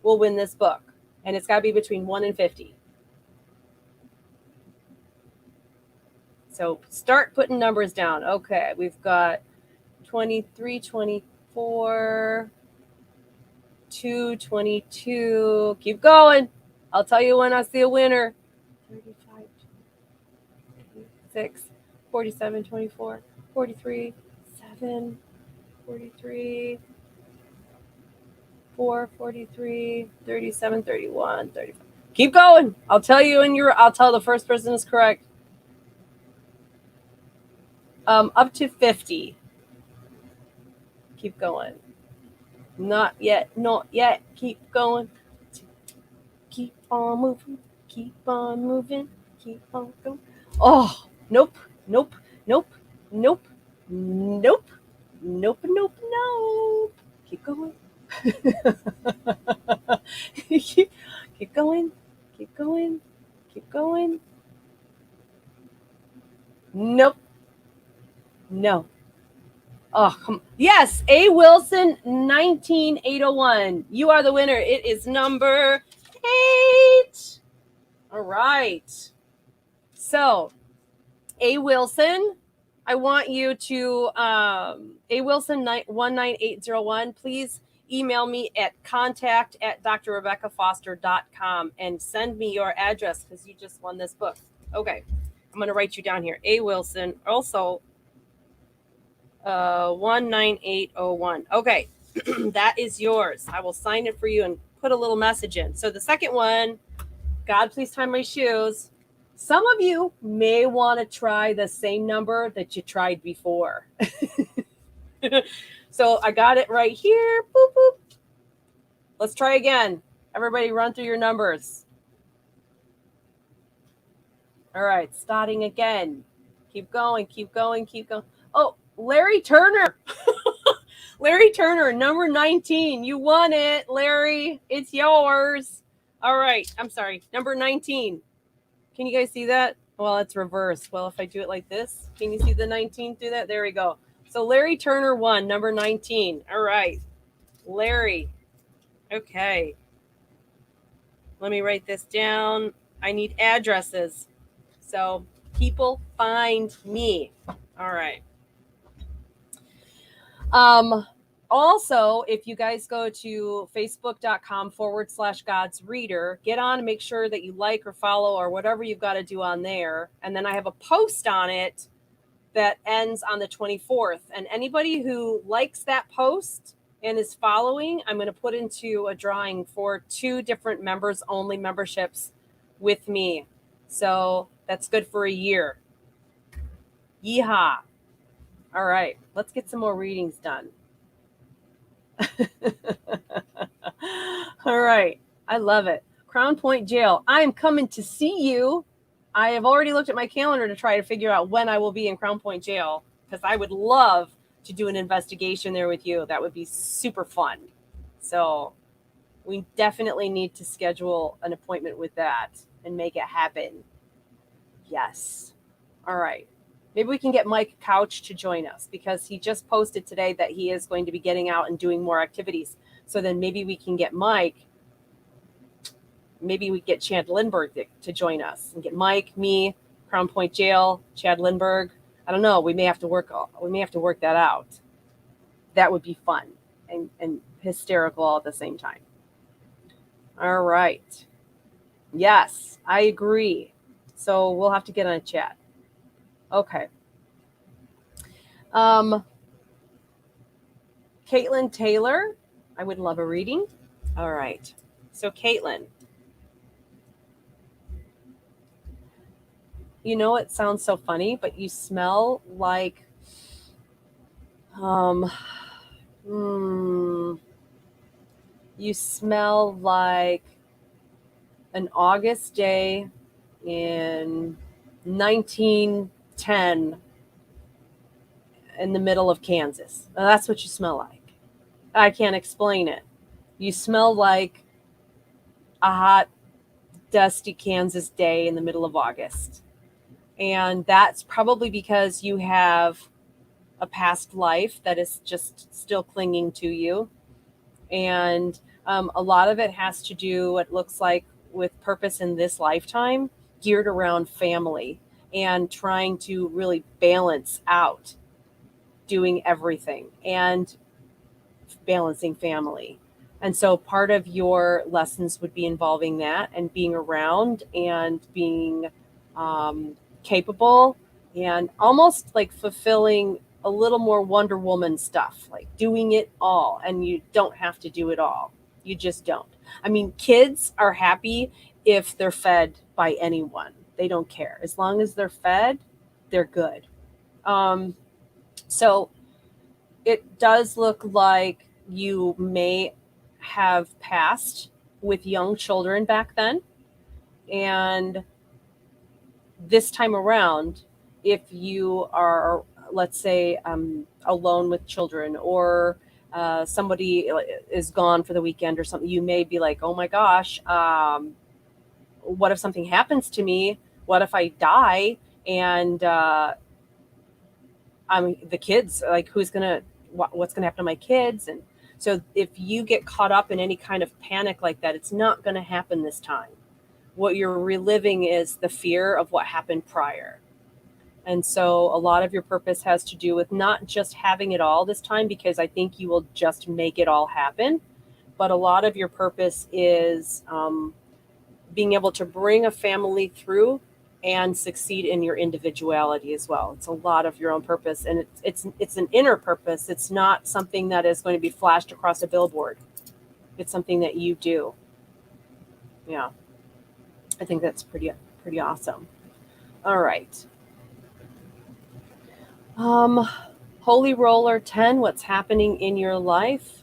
S4: will win this book. And it's got to be between 1 and 50. So start putting numbers down. Okay, we've got 23, 24, 2, 22. Keep going. I'll tell you when I see a winner. 35, 26, 47, 24, 43, 7, 43, 4, 43, 37, 31, 35. Keep going. I'll tell you I'll tell the first person is correct. Up to 50. Keep going. Not yet, not yet. Keep going. Keep on moving. Keep on moving. Keep on going. Oh, nope, nope, nope, nope, nope, nope, nope, nope. Keep going. keep going. Keep going. Keep going. Nope. No. Oh, come. Yes, A. Wilson, 19801. You are the winner. It is number 8. All right. So, A. Wilson, I want you to, A. Wilson 19801, please email me at contact@drrebeccafoster.com and send me your address because you just won this book. Okay. I'm going to write you down here. A. Wilson, also 19801. Okay. That is yours. I will sign it for you and put a little message in. So the second one, God, please tie my shoes. Some of you may want to try the same number that you tried before. So I got it right here. Boop, boop. Let's try again. Everybody run through your numbers. All right, starting again. Keep going, keep going, keep going. Oh, Larry Turner. Larry Turner, number 19. You won it, Larry. It's yours. All right. I'm sorry. Number 19. Can you guys see that? Well, it's reversed. Well, if I do it like this, can you see the 19 through that? There we go. So Larry Turner won, number 19. All right. Larry. Okay. Let me write this down. I need addresses. So people find me. All right. Also, if you guys go to facebook.com/God's Reader, get on and make sure that you like or follow or whatever you've got to do on there. And then I have a post on it that ends on the 24th. And anybody who likes that post and is following, I'm going to put into a drawing for 2 different members only memberships with me. So that's good for a year. Yeehaw. All right, let's get some more readings done. All right. I love it. Crown Point Jail. I am coming to see you. I have already looked at my calendar to try to figure out when I will be in Crown Point Jail because I would love to do an investigation there with you. That would be super fun. So we definitely need to schedule an appointment with that and make it happen. Yes. All right. Maybe we can get Mike Couch to join us because he just posted today that he is going to be getting out and doing more activities. So then maybe we can get Mike. Maybe we get Chad Lindbergh to join us and get Mike, me, Crown Point Jail, Chad Lindbergh. I don't know. We may have to work that out. That would be fun and hysterical all at the same time. All right. Yes, I agree. So we'll have to get on a chat. Okay. Caitlin Taylor, I would love a reading. All right. So Caitlin, you know, it sounds so funny, but you smell like, you smell like an August day in 1910 in the middle of Kansas. That's what you smell like. I can't explain it. You smell like a hot, dusty Kansas day in the middle of August. And that's probably because you have a past life that is just still clinging to you. And a lot of it has to do, it looks like, with purpose in this lifetime, geared around family and trying to really balance out doing everything and balancing family. And so part of your lessons would be involving that and being around and being capable and almost like fulfilling a little more Wonder Woman stuff, like doing it all. And you don't have to do it all. You just don't. I mean, kids are happy if they're fed by anyone. They don't care. As long as they're fed, they're good. So it does look like you may have passed with young children back then. And this time around, if you are, let's say, alone with children, or somebody is gone for the weekend or something, you may be like, oh my gosh, what if something happens to me? What if I die? And I'm the kids, like, what's going to happen to my kids? And so if you get caught up in any kind of panic like that, it's not going to happen this time. What you're reliving is the fear of what happened prior. And so a lot of your purpose has to do with not just having it all this time, because I think you will just make it all happen. But a lot of your purpose is being able to bring a family through and succeed in your individuality as well. It's a lot of your own purpose, and it's an inner purpose. It's not something that is going to be flashed across a billboard. It's something that you do. Yeah. I think that's pretty awesome. All right. Holy Roller 10, what's happening in your life?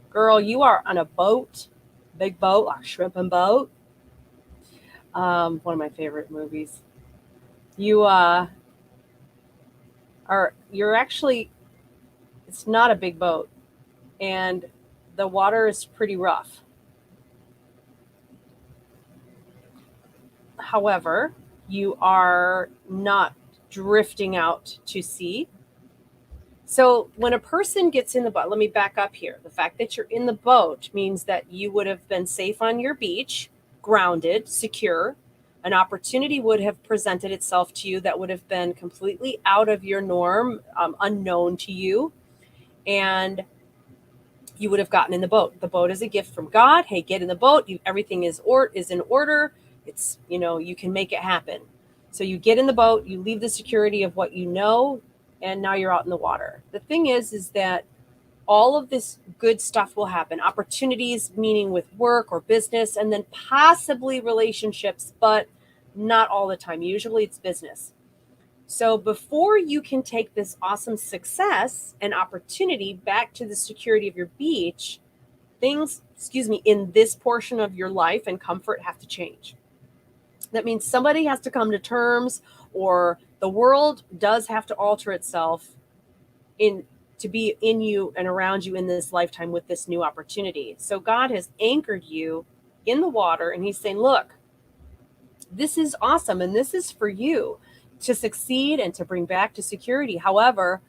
S4: Girl, you are on a boat, big boat, like shrimp and boat. One of my favorite movies. You're actually, it's not a big boat, and the water is pretty rough. However, you are not drifting out to sea. So when a person gets in the boat, let me back up here. The fact that you're in the boat means that you would have been safe on your beach, grounded, secure. An opportunity would have presented itself to you that would have been completely out of your norm, unknown to you. And you would have gotten in the boat. The boat is a gift from God. Hey, get in the boat. Everything is in order. It's, you can make it happen. So you get in the boat, you leave the security of what you know, and now you're out in the water. The thing is that all of this good stuff will happen. Opportunities, meaning with work or business, and then possibly relationships, but not all the time. Usually it's business. So before you can take this awesome success and opportunity back to the security of your beach, things, in this portion of your life and comfort have to change. That means somebody has to come to terms, or the world does have to alter itself to be in you and around you in this lifetime with this new opportunity. So God has anchored you in the water, and he's saying, look, this is awesome, and this is for you to succeed and to bring back to security. However,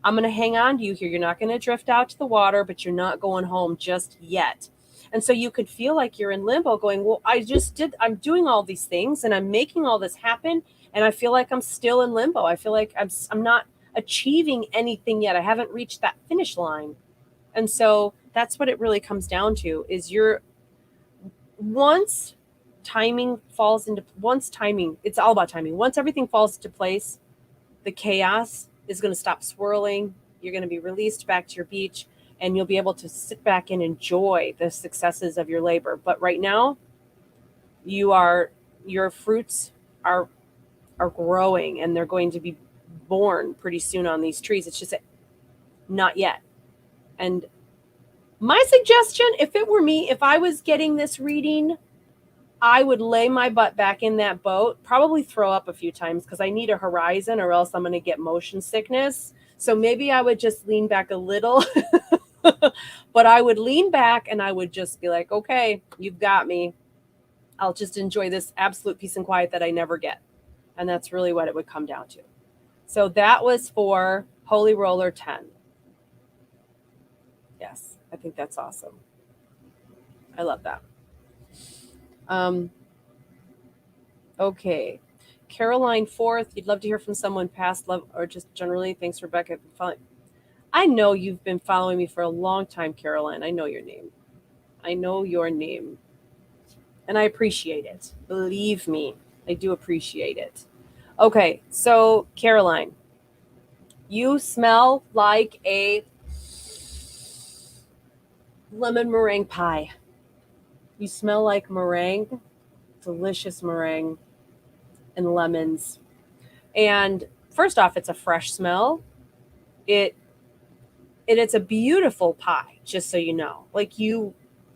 S4: I'm going to hang on to you here. You're not going to drift out to the water, but you're not going home just yet. And so you could feel like you're in limbo going, well, I'm doing all these things and I'm making all this happen, and I feel like I'm still in limbo. I feel like I'm not achieving anything yet. I haven't reached that finish line. And so that's what it really comes down to, is once it's all about timing. Once everything falls into place, the chaos is going to stop swirling. You're going to be released back to your beach, and you'll be able to sit back and enjoy the successes of your labor. But right now, your fruits are growing, and they're going to be born pretty soon on these trees. It's just not yet. And my suggestion, if it were me, if I was getting this reading, I would lay my butt back in that boat, probably throw up a few times because I need a horizon, or else I'm going to get motion sickness. So maybe I would just lean back a little, but I would lean back and I would just be like, okay, you've got me. I'll just enjoy this absolute peace and quiet that I never get. And that's really what it would come down to. So that was for Holy Roller 10. Yes, I think that's awesome. I love that. Okay. Caroline Forth, you'd love to hear from someone past love, or just generally. Thanks, Rebecca. I know you've been following me for a long time, Caroline. I know your name. And I appreciate it. Believe me, I do appreciate it. Okay, so Caroline, you smell like a lemon meringue pie. You smell like meringue, delicious meringue and lemons. And first off, it's a fresh smell. It it's a beautiful pie, just so you know. Like, you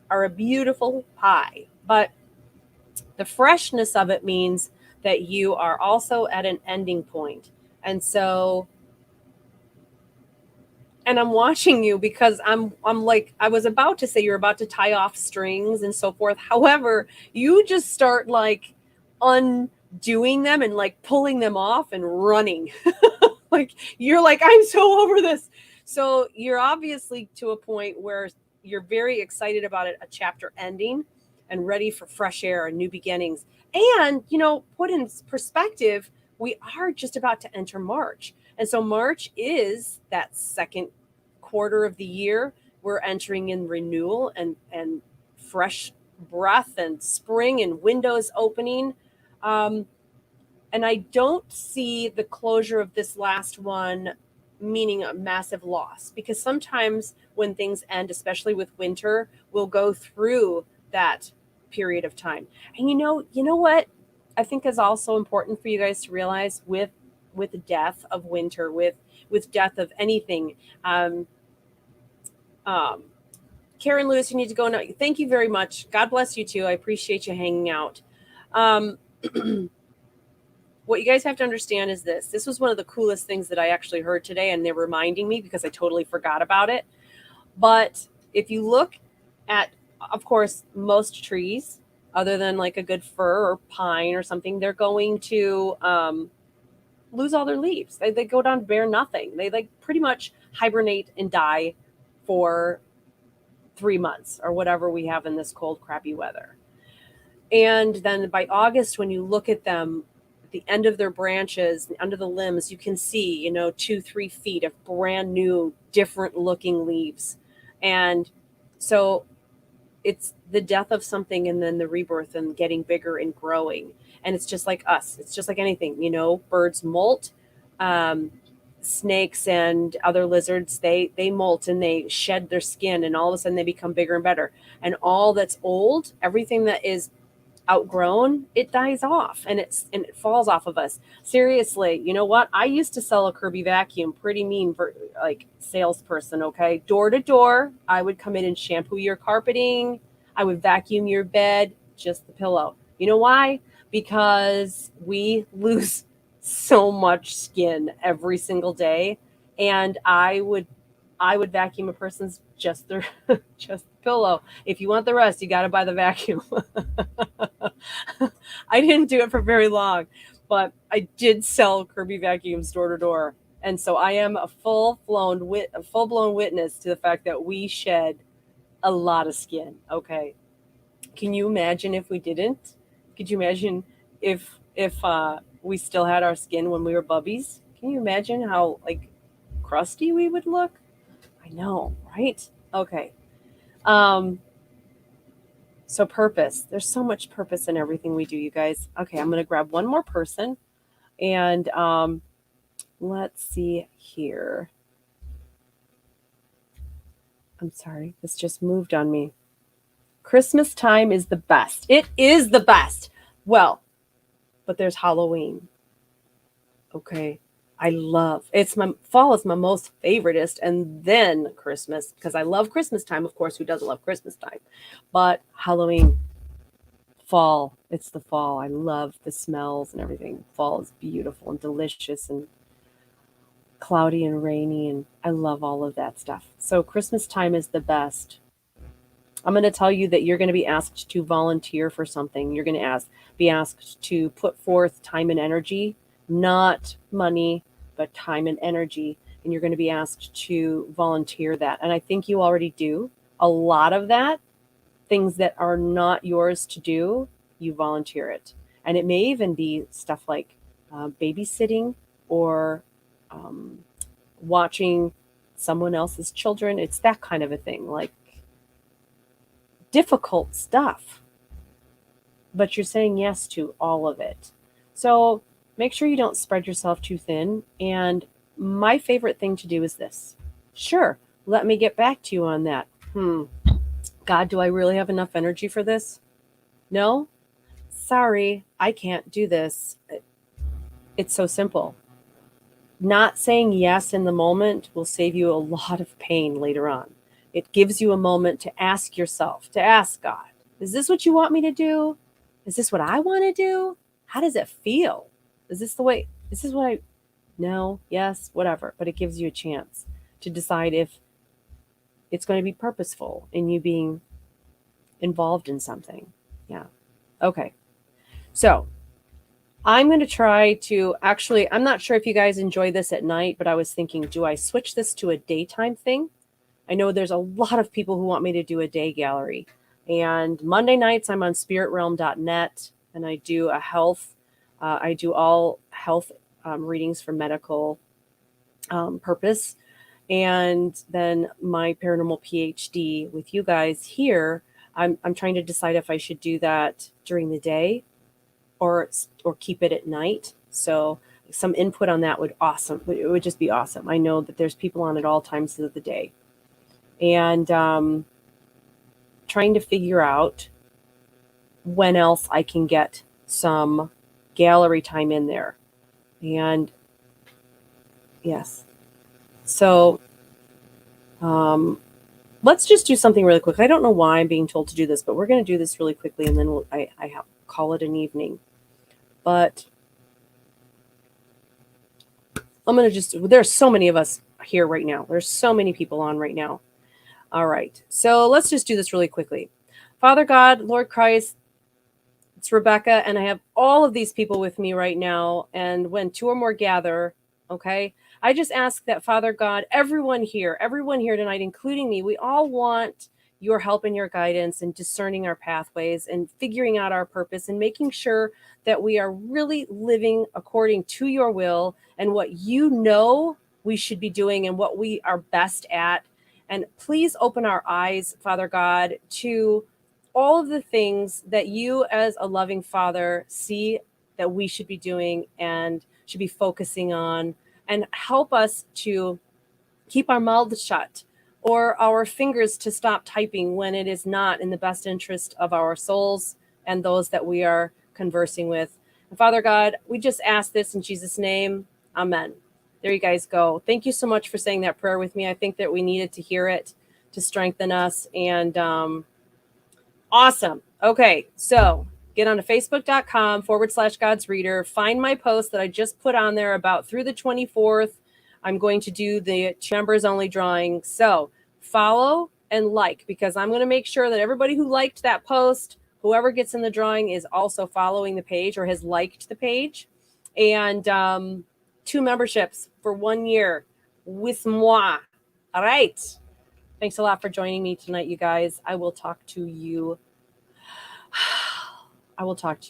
S4: are a beautiful pie, but the freshness of it means that you are also at an ending point. And so, and I'm watching you because I'm like, I was about to say you're about to tie off strings and so forth. However, you just start like undoing them and like pulling them off and running. Like, you're like, I'm so over this. So you're obviously to a point where you're very excited about it, a chapter ending, and ready for fresh air and new beginnings. And, put in perspective, we are just about to enter March. And so March is that second quarter of the year. We're entering in renewal and fresh breath and spring and windows opening. Um, and I don't see the closure of this last one meaning a massive loss, because sometimes when things end, especially with winter, we'll go through that period of time. And you know what I think is also important for you guys to realize with the death of winter, with death of anything. Um, um, Karen Lewis, you need to go now. Thank you very much. God bless you too. I appreciate you hanging out. Um, what you guys have to understand is this was one of the coolest things that I actually heard today, and they're reminding me because I totally forgot about it. But if you look at, of course, most trees, other than like a good fir or pine or something, they're going to lose all their leaves. They go down bare nothing. They like pretty much hibernate and die for 3 months or whatever we have in this cold, crappy weather. And then by August, when you look at them, the end of their branches, under the limbs, you can see, 2-3 feet of brand new, different looking leaves. And so it's the death of something and then the rebirth and getting bigger and growing. And it's just like us. It's just like anything, birds molt, snakes and other lizards, they molt and they shed their skin, and all of a sudden they become bigger and better. And all that's old, everything that is outgrown, it dies off, and it falls off of us. Seriously, you know what? I used to sell a Kirby vacuum, pretty mean like salesperson, okay? Door to door, I would come in and shampoo your carpeting. I would vacuum your bed, just the pillow. You know why? Because we lose so much skin every single day, and I would vacuum a person's just their just the pillow. If you want the rest, you got to buy the vacuum. I didn't do it for very long, but I did sell Kirby vacuums door to door, and so I am a full blown witness to the fact that we shed a lot of skin. Okay, can you imagine if we didn't? Could you imagine if we still had our skin when we were bubbies? Can you imagine how like crusty we would look? I know, right? Okay. Um, so purpose. There's so much purpose in everything we do, you guys. Okay, I'm gonna grab one more person, and let's see here. I'm sorry, this just moved on me. Christmas time is the best. It is the best. Well, but there's Halloween. Okay. Fall is my most favoriteest, and then Christmas, because I love Christmas time. Of course, who doesn't love Christmas time? But Halloween, fall, it's the fall. I love the smells and everything. Fall is beautiful and delicious and cloudy and rainy, and I love all of that stuff. So Christmas time is the best. I'm going to tell you that you're going to be asked to volunteer for something. You're going to be asked to put forth time and energy, not money, but time and energy. And you're going to be asked to volunteer that. And I think you already do a lot of that. Things that are not yours to do, you volunteer it. And it may even be stuff like babysitting or watching someone else's children. It's that kind of a thing, like difficult stuff. But you're saying yes to all of it. So make sure you don't spread yourself too thin. And my favorite thing to do is this. Sure, let me get back to you on that. God, do I really have enough energy for this? No? Sorry, I can't do this. It's so simple. not saying yes in the moment will save you a lot of pain later on. It gives you a moment to ask yourself, to ask God, is this what you want me to do? Is this what I want to do? How does it feel? Is this what I, no, yes, whatever. But it gives you a chance to decide if it's going to be purposeful in you being involved in something. Yeah. Okay. So I'm going to try to actually, I'm not sure if you guys enjoy this at night, but I was thinking, do I switch this to a daytime thing? I know there's a lot of people who want me to do a day gallery. And Monday nights, I'm on spiritrealm.net and I do I do all health readings for medical purpose. And then my paranormal PhD with you guys here, I'm trying to decide if I should do that during the day or keep it at night. So some input on that would just be awesome. I know that there's people on at all times of the day. And trying to figure out when else I can get some gallery time in there. And yes. So let's just do something really quick. I don't know why I'm being told to do this, but we're going to do this really quickly and then I call it an evening. But I'm going to there's so many of us here right now. There's so many people on right now. All right. So let's just do this really quickly. Father God, Lord Christ, it's Rebecca, and I have all of these people with me right now. And when two or more gather, okay, I just ask that, Father God, everyone here tonight, including me, we all want your help and your guidance in discerning our pathways and figuring out our purpose and making sure that we are really living according to your will and what you know we should be doing and what we are best at. And please open our eyes, Father God, to all of the things that you as a loving Father see that we should be doing and should be focusing on, and help us to keep our mouths shut or our fingers to stop typing when it is not in the best interest of our souls and those that we are conversing with. And Father God, we just ask this in Jesus' name. Amen. There you guys go. Thank you so much for saying that prayer with me. I think that we needed to hear it to strengthen us. And awesome. Okay, so get on to facebook.com/God's Reader. Find my post that I just put on there about through the 24th. I'm going to do the members only drawing. So follow and like, because I'm going to make sure that everybody who liked that post, whoever gets in the drawing, is also following the page or has liked the page. And 2 memberships for 1 year with moi. All right. Thanks a lot for joining me tonight, you guys. I will talk to you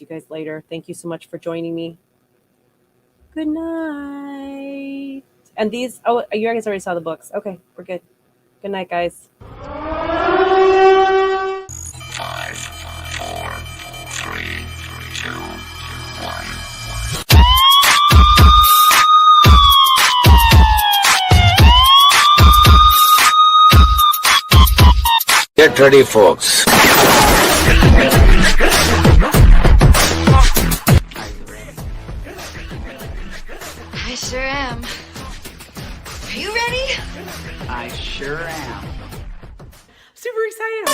S4: guys later. Thank you so much for joining me. Good night. And these, you guys already saw the books. Okay, we're good. Good night, guys.
S1: 5, 4, 3, 2, 1. Get ready, folks.
S2: I sure am. Are you ready?
S3: I sure am.
S4: Super excited.